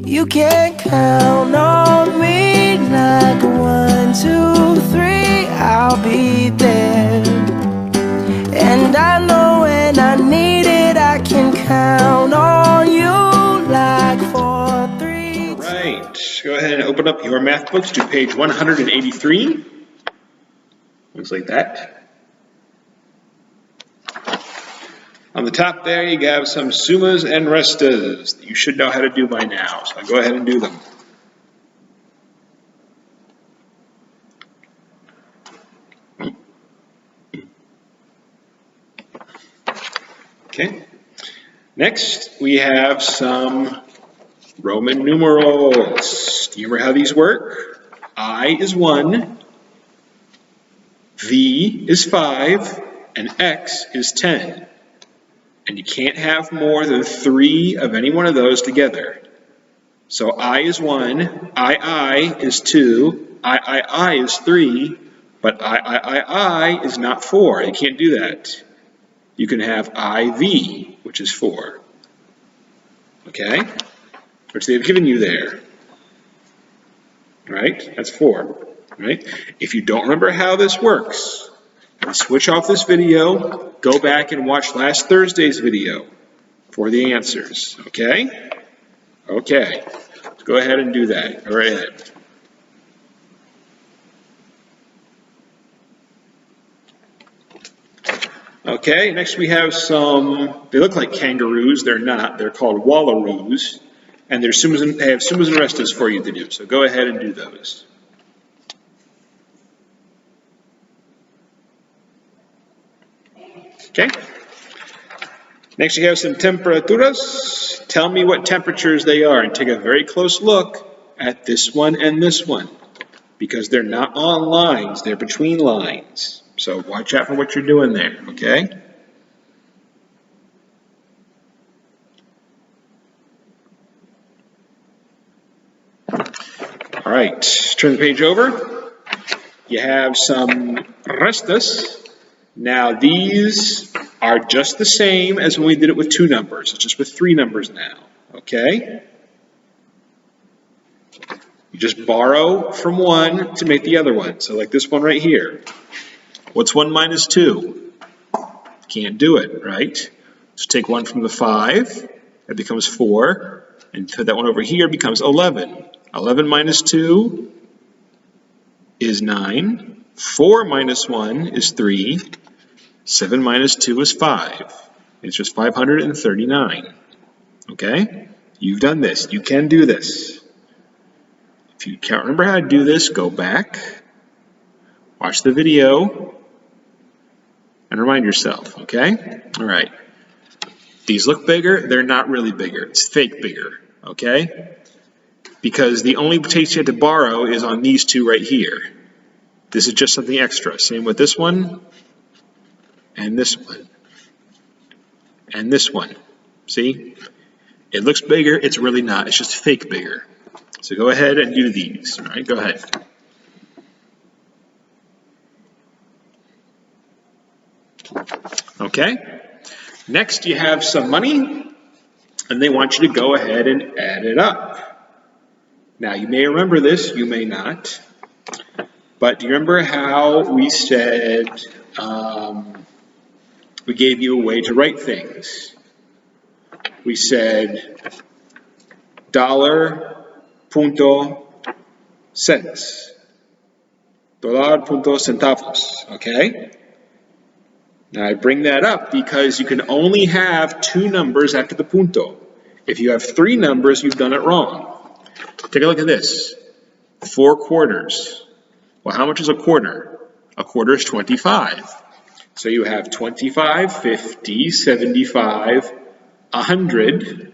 You can count on me like 1, 2, 3, I'll be there. And I know when I need it, I can count on you like 4, 3. All right, go ahead and open up your math books to page 183. Looks like that. On the top there, you have some summas and restas that you should know how to do by now. So I'll go ahead and do them. Okay. Next, we have some Roman numerals. Do you remember how these work? I is 1, V is 5, and X is 10. And you can't have more than 3 of any one of those together. So I is 1, I is 2, I is 3, but I is not 4. You can't do that. You can have IV, which is 4. Okay? Which they've given you there. Right? That's 4. Right? If you don't remember how this works, switch off this video, go back and watch last Thursday's video for the answers. Okay? Okay. Let's go ahead and do that. Go right ahead. Okay, next we have some, they look like kangaroos, they're not, they're called wallaroos, and they have summas and restas for you to do, so go ahead and do those. Okay, next you have some temperaturas. Tell me what temperatures they are, and take a very close look at this one and this one, because they're not on lines, they're between lines. So watch out for what you're doing there, okay? All right, turn the page over. You have some restas. Now these are just the same as when we did it with 2 numbers. It's just with 3 numbers now, okay? You just borrow from one to make the other one. So like this one right here. What's 1 minus 2? Can't do it, right? So take 1 from the 5, that becomes 4, and put that one over here, becomes 11. 11 minus 2 is 9, 4 minus 1 is 3, 7 minus 2 is 5. It's just 539, okay? You've done this, you can do this. If you can't remember how to do this, go back, watch the video, and remind yourself, okay? All right. These look bigger. They're not really bigger. It's fake bigger, okay? Because the only place you have to borrow is on these 2 right here. This is just something extra. Same with this one, and this one, and this one. See? It looks bigger. It's really not. It's just fake bigger. So go ahead and do these. All right, go ahead. Okay, next you have some money, and they want you to go ahead and add it up. Now you may remember this, you may not, but do you remember how we said we gave you a way to write things? We said dollar punto cents, dollar punto centavos, okay? Now I bring that up because you can only have 2 numbers after the punto. If you have 3 numbers, you've done it wrong. Take a look at this. 4 quarters. Well, how much is a quarter? A quarter is 25. So you have 25, 50, 75, 100.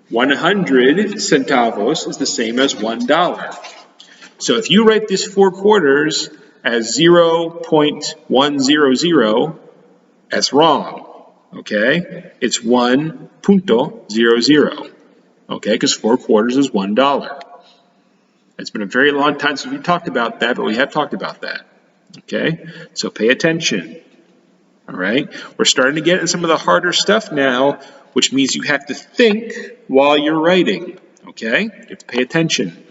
100 centavos is the same as $1. So if you write this 4 quarters as 0.100, that's wrong, okay? It's 1.00, okay? Because 4 quarters is $1. It's been a very long time since we talked about that, but we have talked about that, okay? So pay attention, all right? We're starting to get into some of the harder stuff now, which means you have to think while you're writing, okay? You have to pay attention.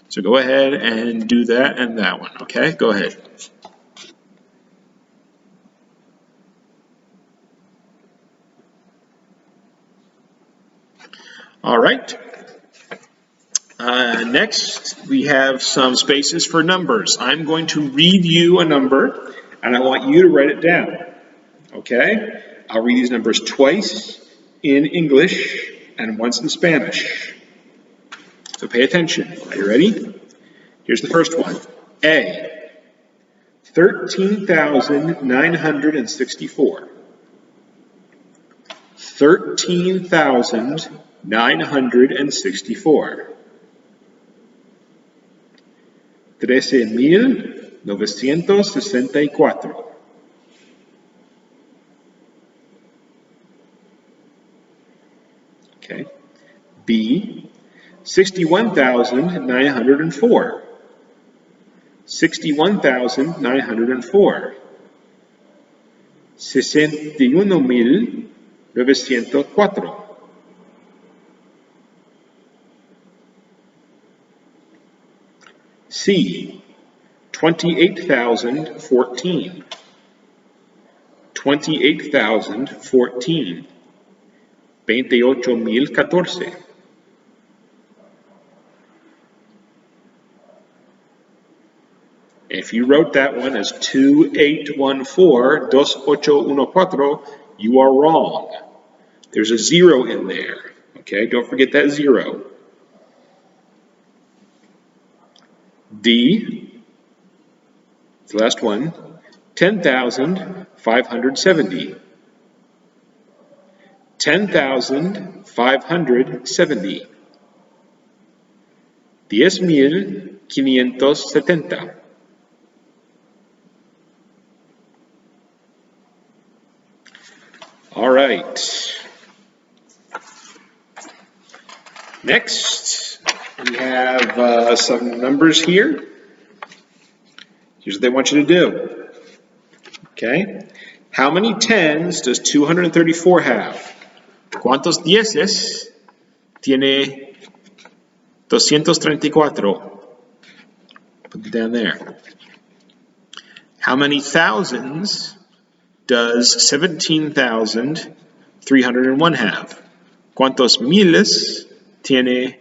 So go ahead and do that and that one, okay? Go ahead. All right. Next, we have some spaces for numbers. I'm going to read you a number, and I want you to write it down, okay? I'll read these numbers twice in English and once in Spanish. So pay attention. Are you ready? Here's the first one. A, 13,964. 13,964. 13,964. Okay. B, 61,904. 61,904. 61,904. C, 28,014. 28,014. 28,014. If you wrote that one as 2814, 2814, you are wrong. There's a 0 in there. Okay, don't forget that 0. D, the last one, 10,570. 10,570. 10,570. All right. Next, we have some numbers here. Here's what they want you to do. Okay. How many tens does 234 have? ¿Cuántos dieces tiene 234? Put it down there. How many thousands does 17,301 have? ¿Cuántos miles tiene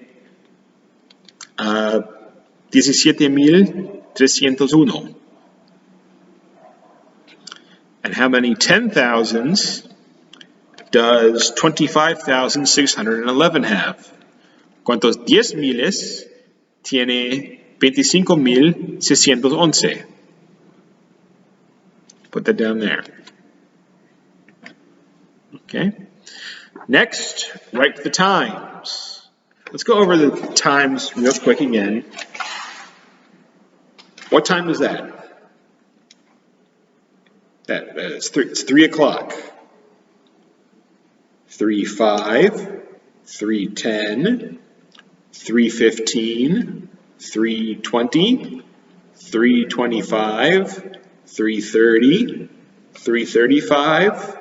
17,301? And how many 10,000s does 25,611 have? ¿Cuántos 10,000s tiene 25,611? Put that down there. Okay. Next, write the times. Let's go over the times real quick again. What time is that? It's 3 o'clock. 3:05, 3:10, 3:15, 3:20, 3:25, 3:30, 3:35,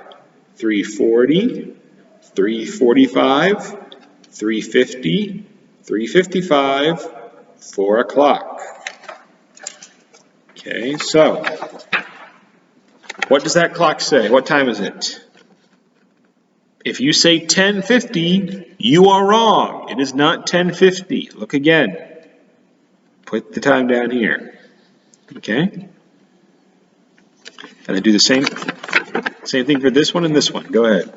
3:40, 3:45, 3:50, 3:55, 4 o'clock. Okay, so what does that clock say? What time is it? If you say 10:50, you are wrong. It is not 10:50. Look again. Put the time down here. Okay? And I do the same thing for this one and this one. Go ahead.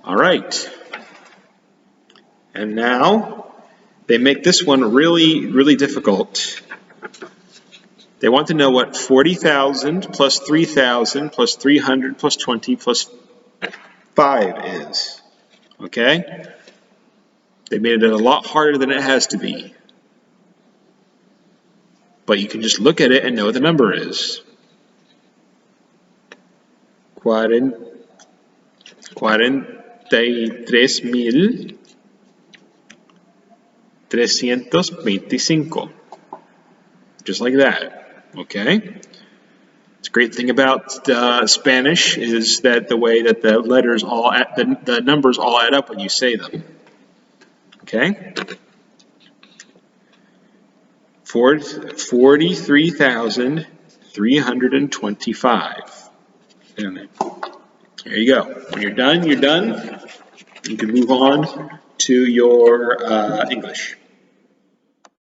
All right. And now they make this one really, really difficult. They want to know what 40,000 plus 3,000 plus 300 plus 20 plus 5 is. Okay? They made it a lot harder than it has to be. But you can just look at it and know what the number is. 43,325. Just like that. Okay? The great thing about Spanish is that the way that the letters all the numbers all add up when you say them. Okay? 43,325. There you go. When you're done, you're done. You can move on to your English.